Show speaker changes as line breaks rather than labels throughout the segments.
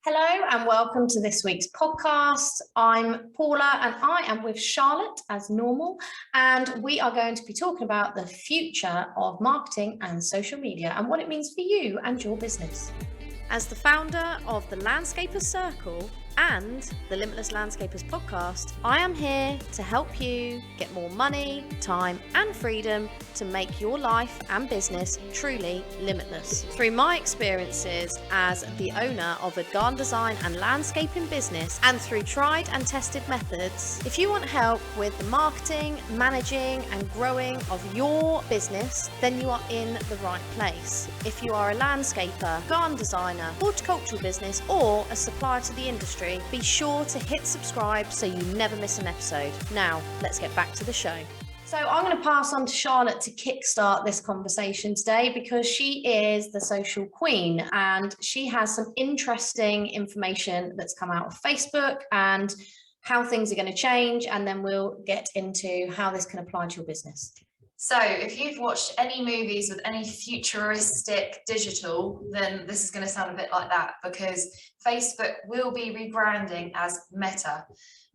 Hello and welcome to this week's podcast. I'm Paula and I am with Charlotte as normal, and we are going to be talking about the future of marketing and social media and what it means for you and your business. As the founder of the Landscapers Circle and the Limitless Landscapers podcast, I am here to help you get more money, time and freedom to make your life and business truly limitless. Through my experiences as the owner of a garden design and landscaping business and through tried and tested methods, if you want help with the marketing, managing and growing of your business, then you are in the right place. If you are a landscaper, garden designer, horticultural business or a supplier to the industry, be sure to hit subscribe so you never miss an episode. Now, let's get back to the show. So I'm going to pass on to Charlotte to kickstart this conversation today because she is the social queen and she has some interesting information that's come out of Facebook and how things are going to change, and then we'll get into how this can apply to your business.
So if you've watched any movies with any futuristic digital, then this is going to sound a bit like that, because Facebook will be rebranding as Meta.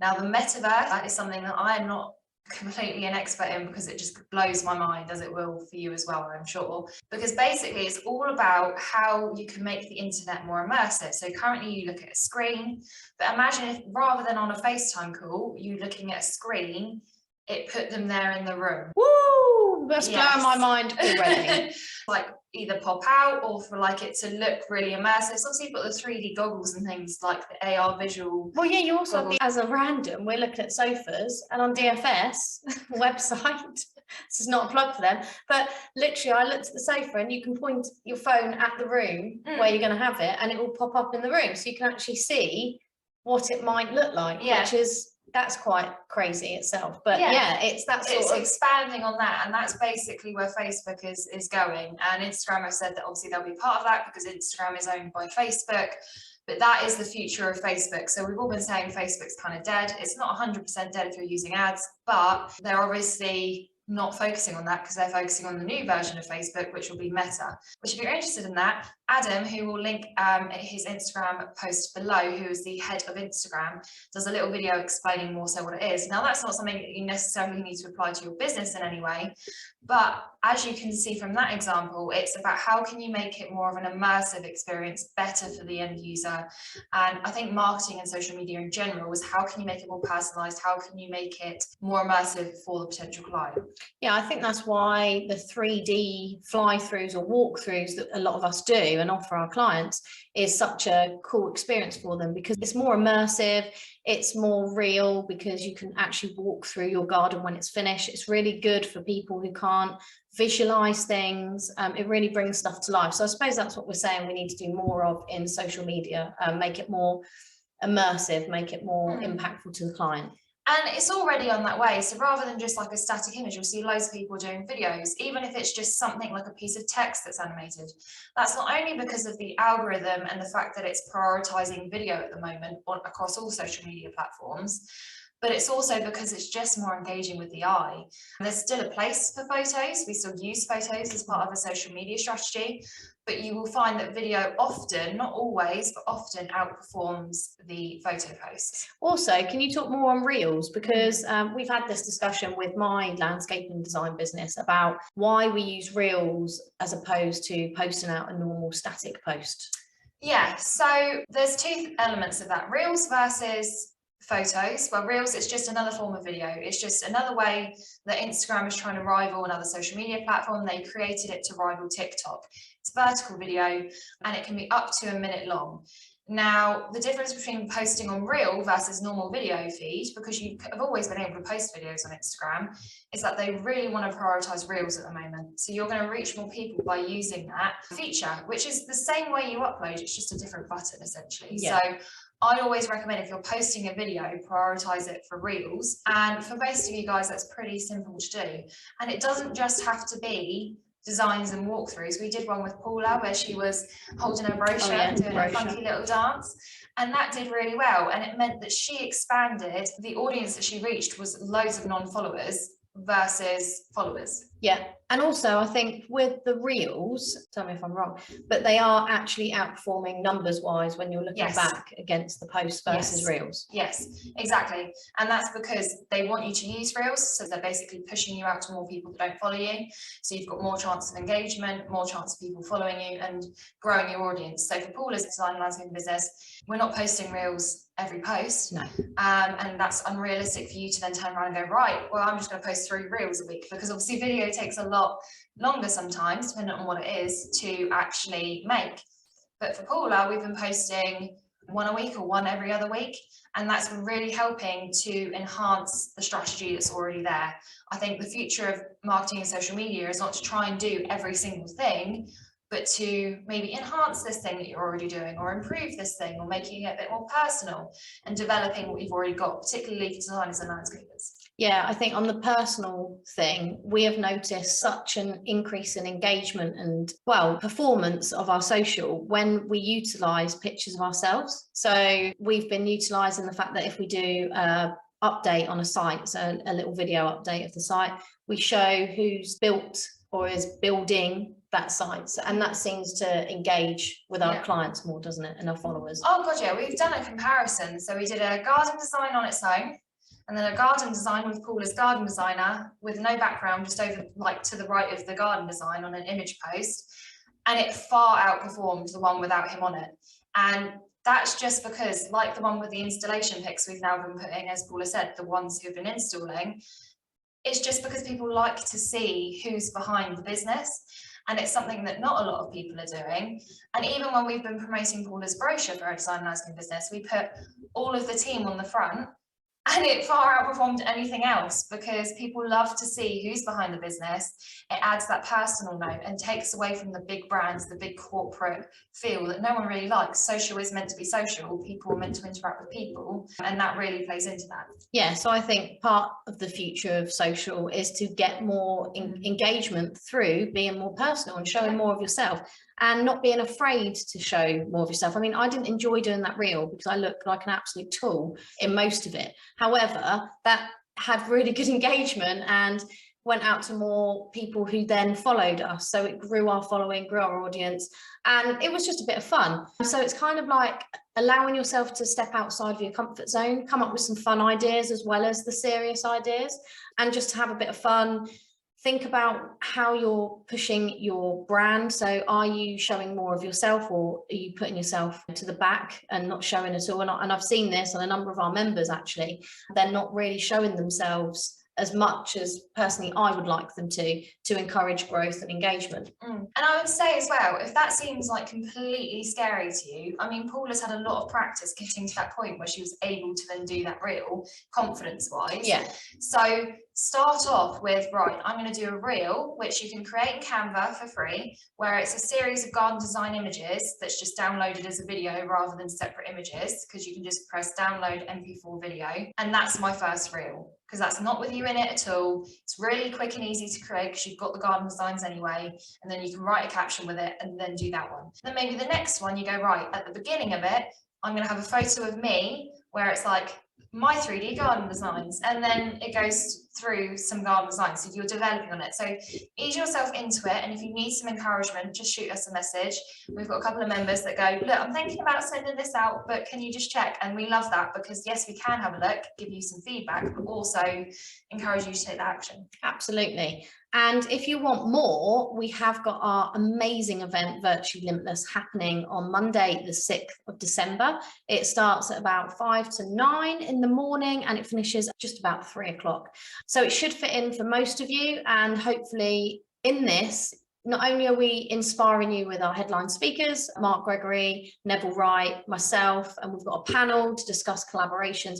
Now, the Metaverse, that is something that I am not completely an expert in because it just blows my mind, as it will for you as well, I'm sure. Because basically it's all about how you can make the internet more immersive. So currently you look at a screen, but imagine if rather than on a FaceTime call, you looking at a screen, it put them there in the room.
Woo! That's blowing my mind already.
Like either pop out or for like it to look really immersive. So obviously you've got the 3D goggles and things like the AR visual.
Well, yeah, you also, as a random, we're looking at sofas and on DFS website, this is not a plug for them, but literally I looked at the sofa and you can point your phone at the room where you're going to have it and it will pop up in the room. So you can actually see what it might look like, that's quite crazy itself, but it's
expanding on that, and that's basically where Facebook is going. And Instagram have said that obviously they'll be part of that because Instagram is owned by Facebook, but that is the future of Facebook. So we've all been saying Facebook's kind of dead. It's not 100% dead if you're using ads, but they're obviously not focusing on that because they're focusing on the new version of Facebook, which will be Meta. Which, if you're interested in that, Adam, who will link his Instagram post below, who is the head of Instagram, does a little video explaining more so what it is. Now, that's not something that you necessarily need to apply to your business in any way, but as you can see from that example, it's about how can you make it more of an immersive experience, better for the end user. And I think marketing and social media in general is how can you make it more personalized? How can you make it more immersive for the potential client?
Yeah, I think that's why the 3D fly-throughs or walkthroughs that a lot of us do and offer our clients is such a cool experience for them, because it's more immersive, it's more real, because you can actually walk through your garden when it's finished. It's really good for people who can't visualize things. It really brings stuff to life. So I suppose that's what we're saying we need to do more of in social media, make it more immersive, make it more impactful to the client.
And it's already on that way. So rather than just like a static image, you'll see loads of people doing videos, even if it's just something like a piece of text that's animated. That's not only because of the algorithm and the fact that it's prioritizing video at the moment across all social media platforms, but it's also because it's just more engaging with the eye. And there's still a place for photos. We still use photos as part of a social media strategy, but you will find that video often, not always, but often outperforms the photo posts.
Also, can you talk more on Reels? Because we've had this discussion with my landscaping design business about why we use Reels as opposed to posting out a normal static post.
Yeah, so there's two elements of that. Reels versus photos. Well, Reels, it's just another form of video. It's just another way that Instagram is trying to rival another social media platform. They created it to rival TikTok. It's vertical video and it can be up to a minute long. Now, the difference between posting on Reel versus normal video feed, because you have always been able to post videos on Instagram, is that they really want to prioritize Reels at the moment. So you're going to reach more people by using that feature, which is the same way you upload. It's just a different button, essentially. Yeah. So I always recommend, if you're posting a video, prioritize it for Reels. And for most of you guys, that's pretty simple to do. And it doesn't just have to be designs and walkthroughs. We did one with Paula where she was holding her brochure and doing a funky little dance, and that did really well. And it meant that she expanded the audience that she reached was loads of non-followers versus followers.
Yeah. And also I think with the reels, tell me if I'm wrong, but they are actually outperforming numbers wise when you're looking back against the post versus reels.
Yes, exactly. And that's because they want you to use reels. So they're basically pushing you out to more people that don't follow you. So you've got more chance of engagement, more chance of people following you and growing your audience. So for Paula's design and landscape business, we're not posting reels every post.
No.
And that's unrealistic for you to then turn around and go, right, well, I'm just going to post 3 reels a week, because obviously video takes a lot longer sometimes, depending on what it is, to actually make. But for Paula, we've been posting 1 a week or 1 every other week, and that's really helping to enhance the strategy that's already there. I think the future of marketing and social media is not to try and do every single thing, but to maybe enhance this thing that you're already doing, or improve this thing, or making it a bit more personal and developing what you've already got, particularly for designers and landscapers.
Yeah, I think on the personal thing, we have noticed such an increase in engagement and, well, performance of our social when we utilise pictures of ourselves. So we've been utilising the fact that if we do update on a site, so a little video update of the site, we show who's built or is building that site, and that seems to engage with our clients more, doesn't it, and our followers.
Oh god, yeah, we've done a comparison. So we did a garden design on its own, and then a garden design with Paula's garden designer with no background, just over like to the right of the garden design on an image post, and it far outperformed the one without him on it. And that's just because, like the one with the installation pics we've now been putting, as Paula said, the ones who've been installing, it's just because people like to see who's behind the business. And it's something that not a lot of people are doing. And even when we've been promoting Paula's brochure for our design and landscape business, we put all of the team on the front, and it far outperformed anything else, because people love to see who's behind the business. It adds that personal note and takes away from the big brands, the big corporate feel that no one really likes. Social is meant to be social. People are meant to interact with people, and that really plays into that.
Yeah, so I think part of the future of social is to get more engagement through being more personal and showing more of yourself, and not being afraid to show more of yourself. I mean, I didn't enjoy doing that reel because I looked like an absolute tool in most of it. However, that had really good engagement and went out to more people who then followed us. So it grew our following, grew our audience, and it was just a bit of fun. So it's kind of like allowing yourself to step outside of your comfort zone, come up with some fun ideas as well as the serious ideas, and just have a bit of fun. Think about how you're pushing your brand. So are you showing more of yourself, or are you putting yourself to the back and not showing at all? And I've seen this on a number of our members, actually. They're not really showing themselves as much as personally I would like them to encourage growth and engagement.
And I would say as well, if that seems like completely scary to you, I mean, Paula's had a lot of practice getting to that point where she was able to then do that reel confidence-wise.
Yeah.
So start off with, right, I'm going to do a reel, which you can create in Canva for free, where it's a series of garden design images that's just downloaded as a video rather than separate images, because you can just press download MP4 video. And that's my first reel, because that's not with you in it at all. It's really quick and easy to create because you've got the garden designs anyway, and then you can write a caption with it and then do that one. Then maybe the next one, you go, right, at the beginning of it, I'm going to have a photo of me where it's like my 3D garden designs, and then it goes through some garden designs, so you're developing on it. So ease yourself into it, and if you need some encouragement, just shoot us a message. We've got a couple of members that go, look, I'm thinking about sending this out, but can you just check? And we love that, because yes, we can have a look, give you some feedback, but also encourage you to take that action.
Absolutely. And if you want more, we have got our amazing event, Virtually Limitless, happening on Monday, the 6th of December. It starts at about 5 to 9 in the morning, and it finishes just about 3 o'clock. So it should fit in for most of you. And hopefully in this, not only are we inspiring you with our headline speakers, Mark Gregory, Neville Wright, myself, and we've got a panel to discuss collaborations,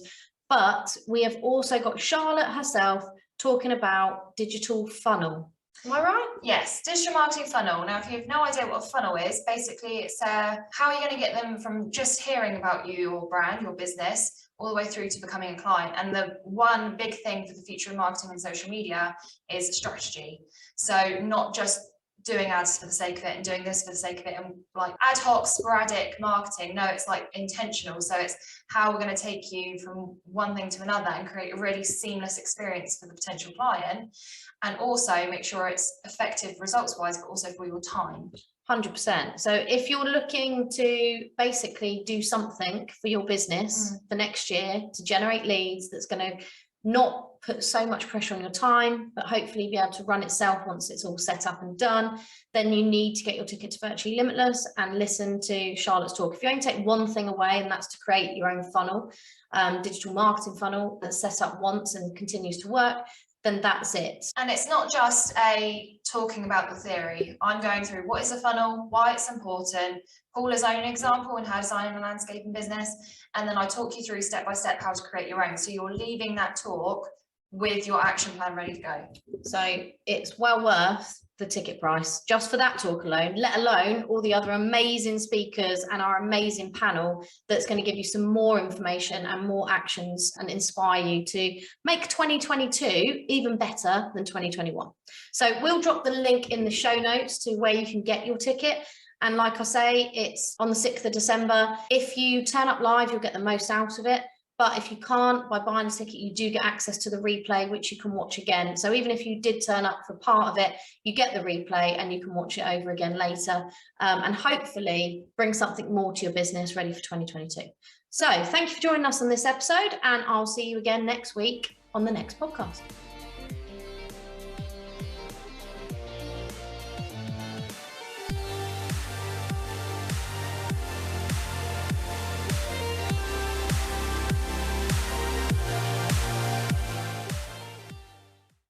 but we have also got Charlotte herself talking about digital funnel. Am I right?
Yes, digital marketing funnel. Now, if you have no idea what a funnel is, basically it's how are you going to get them from just hearing about you, your brand, your business, all the way through to becoming a client. And the one big thing for the future of marketing and social media is strategy. So not just doing ads for the sake of it and doing this for the sake of it and like ad hoc sporadic marketing. No, it's like intentional. So it's how we're going to take you from one thing to another and create a really seamless experience for the potential client, and also make sure it's effective results wise, but also for your time.
100%. So if you're looking to basically do something for your business for next year to generate leads that's going to not put so much pressure on your time, but hopefully be able to run itself once it's all set up and done, then you need to get your ticket to Virtually Limitless and listen to Charlotte's talk. If you only take one thing away, and that's to create your own funnel, digital marketing funnel that's set up once and continues to work, then that's it.
And it's not just a talking about the theory. I'm going through what is a funnel, why it's important, Paula's own example and how to design a landscaping business, and then I talk you through step by step how to create your own. So you're leaving that talk with your action plan ready to go.
So it's well worth the ticket price just for that talk alone, let alone all the other amazing speakers and our amazing panel that's going to give you some more information and more actions and inspire you to make 2022 even better than 2021. So we'll drop the link in the show notes to where you can get your ticket. And like I say, it's on the 6th of December. If you turn up live, you'll get the most out of it. But if you can't, by buying a ticket, you do get access to the replay, which you can watch again. So even if you did turn up for part of it, you get the replay and you can watch it over again later, and hopefully bring something more to your business ready for 2022. So thank you for joining us on this episode, and I'll see you again next week on the next podcast.